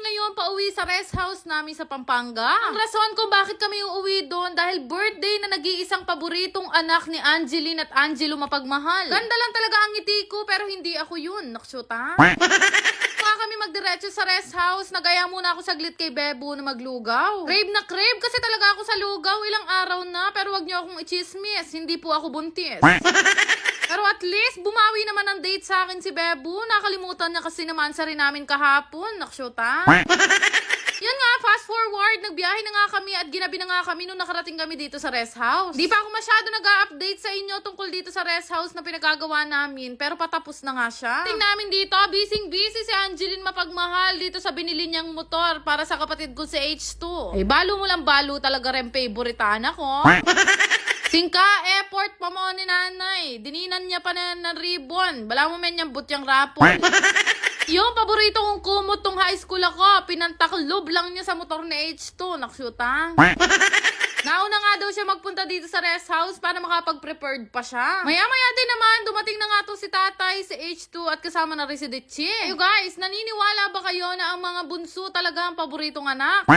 ngayon pauwi sa rest house namin sa Pampanga. Ang rason kung bakit kami uuwi doon dahil birthday na nag-iisang paboritong anak ni Angeline at Angelo mapagmahal. Ganda lang talaga ang ngiti ko pero hindi ako yun. Naksyuta. Kaya kami magdiretso sa rest house, nagaya muna ako saglit kay Bebo na maglugaw. Crave na crave kasi talaga ako sa lugaw, ilang araw na, pero wag niyo akong ichismis, hindi po ako buntis. Pero at least, bumawi naman ang date sa akin si Bebo. Nakalimutan niya kasi naman sa rin namin kahapon. Naksyuta. Yan nga, fast forward, nagbiyahe na nga kami at ginabi na nga kami nung nakarating kami dito sa rest house. Di pa ako masyado nag-a-update sa inyo tungkol dito sa rest house na pinagagawa namin, pero patapos na nga siya. Tingnan namin dito, busy si Angeline mapagmahal dito sa binili niyang motor para sa kapatid ko si H2. Eh, balo mo lang balo talaga rin favoritan ako. Singka, effort pa mo ni nanay. Dininan niya pa na ng ribbon. Bala mo men niyang butyang rapon. Yung paborito kong kumot tong high school ako, pinantaklob lang niya sa motor ni H2. Naksyuta. Nauna nga daw siya magpunta dito sa rest house para makapag-prepared pa siya. Maya-maya din naman, dumating na nga to si tatay, si H2 at kasama na rin si Ditchi. Ayo guys, naniniwala ba kayo na ang mga bunso talaga ang paboritong anak?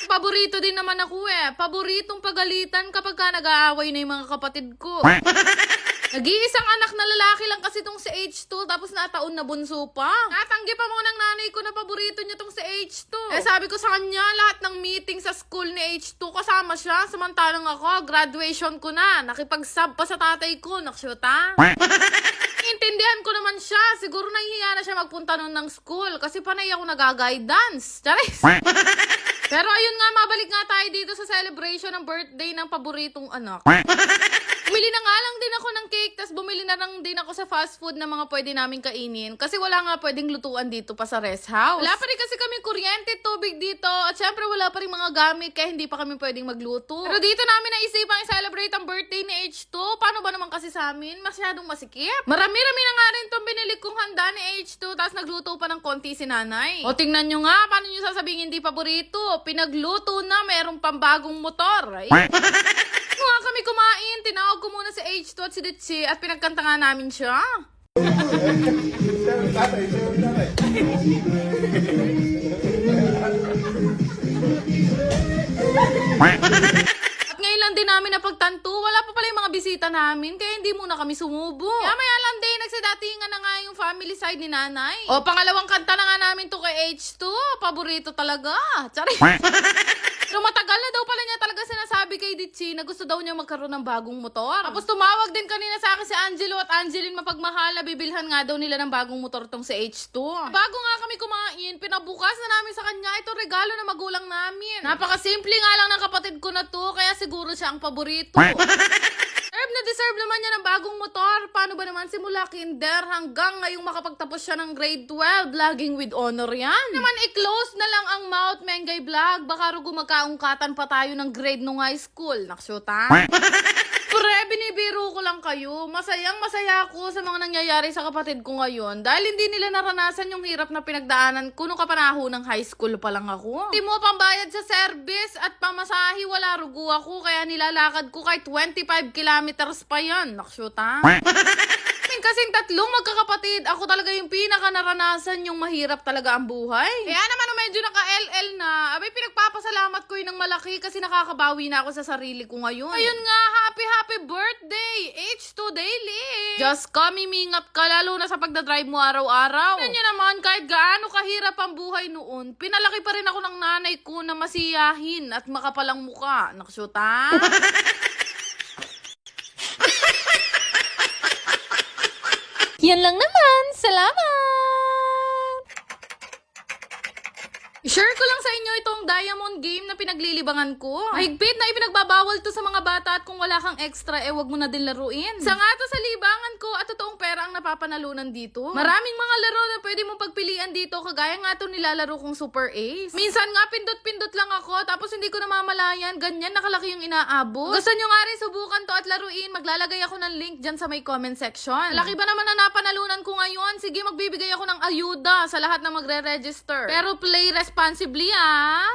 Paborito din naman ako eh. Paboritong pagalitan kapag ka nag-aaway na yung mga kapatid ko. Nag-iisang anak na lalaki lang kasi tong si H2 tapos nataon na bunso pa. Natanggi pa mo ng nanay ko na paborito niya tong si H2. Eh sabi ko sa kanya, lahat ng meeting sa school ni H2 kasama siya. Samantalang ako, graduation ko na. Nakipag-sub pa sa tatay ko. Naksyuta. Intindihan ko naman siya. Siguro nahihiya na siya magpunta nun ng school kasi panay ako nag-guidance. Charis. Pero ayun nga, mabalik nga tayo dito sa celebration ng birthday ng paboritong anak. Bumili na nga lang din ako ng cake, tas bumili na lang din ako sa fast food na mga pwede namin kainin. Kasi wala nga pwedeng lutuan dito pa sa rest house. Wala pa rin kasi kami kuryente, tubig dito. At syempre wala pa rin mga gamit, kaya hindi pa kami pwedeng magluto. Pero dito namin naisipang i-celebrate ang birthday ni H2. Paano ba naman kasi sa amin? Masyadong masikip. Marami-rami na nga rin itong binili kong handa ni H2, tas nagluto pa ng konti si nanay. O tingnan nyo nga, paano nyo sasabihin hindi paborito? Pinagluto na, merong pambagong motor. Ay. Nga kami kumain, tinawag ko muna si H2 at si Ditchi at pinagkanta nga namin siya. At ngayon lang din namin napagtanto, wala pa pala yung mga bisita namin kaya hindi muna kami sumubo. Kaya maya lang din, nagsadatingan na nga yung family side ni nanay. O pangalawang kanta na nga namin to kay H2, paborito talaga. Tsari. Pero matagal na daw pala niya talaga sinasabi kay Ditchi na gusto daw niya magkaroon ng bagong motor. Tapos tumawag din kanina sa akin si Angelo at Angeline mapagmahal na bibilhan nga daw nila ng bagong motor tong si H2. Bago nga kami kumain, pinabukas na namin sa kanya ito regalo na magulang namin. Napakasimple nga lang ng kapatid ko na to, kaya siguro siya ang paborito. Deserve naman niya ng bagong motor. Paano ba naman simula kinder hanggang ngayong makapagtapos siya ng grade 12, laging with honor yan. Naman i-close na lang ang mouth, Mengay Vlog. Baka rugo magkaungkatan pa tayo ng grade nung high school. Naksyuta? Pre, binibiro ko lang kayo. Masayang masaya ako sa mga nangyayari sa kapatid ko ngayon dahil hindi nila naranasan yung hirap na pinagdaanan ko nung kapanahon ng high school pa lang ako. Hindi mo pambayad sa service at pamasahe, wala rugo ako kaya nilalakad ko kahit 25 kilometers pa yan. Naksyuta? Kasing tatlong magkakapatid, ako talaga yung pinaka naranasan yung mahirap talaga ang buhay. Kaya naman medyo naka-LL na, abay pinagpapasalamat ko yun ng malaki kasi nakakabawi na ako sa sarili ko ngayon. Ayun nga, happy birthday, H2 Daily. Just kamimingat ka lalo na sa pagdadrive mo araw-araw. Yan yun naman, kahit gaano kahirap ang buhay noon, pinalaki pa rin ako ng nanay ko na masiyahin at makapalang muka. Naksyuta? Yan lang naman. Salamat! I-share ko lang sa inyo itong diamond game na pinaglilibangan ko. Mahigpit na ipinagbabawal to sa mga bata at kung wala kang extra, wag mo na din laruin. Sa nga to sa libangan ko at totoong pera ang napapanalunan dito. Maraming mga laro na pwede mong pagpilian dito, kagaya nga to nilalaro kong Super Ace. Minsan nga pindot-pindot lang ako tapos hindi ko namamalayan, ganyan nakalaki yung inaabot. Gusto nyo nga rin subukan to at laruin, maglalagay ako ng link dyan sa may comment section. Laki ba naman na napanalunan ko ngayon? Sige, magbibigay ako ng ayuda sa lahat na magre-register. Pero play responsibly, ah!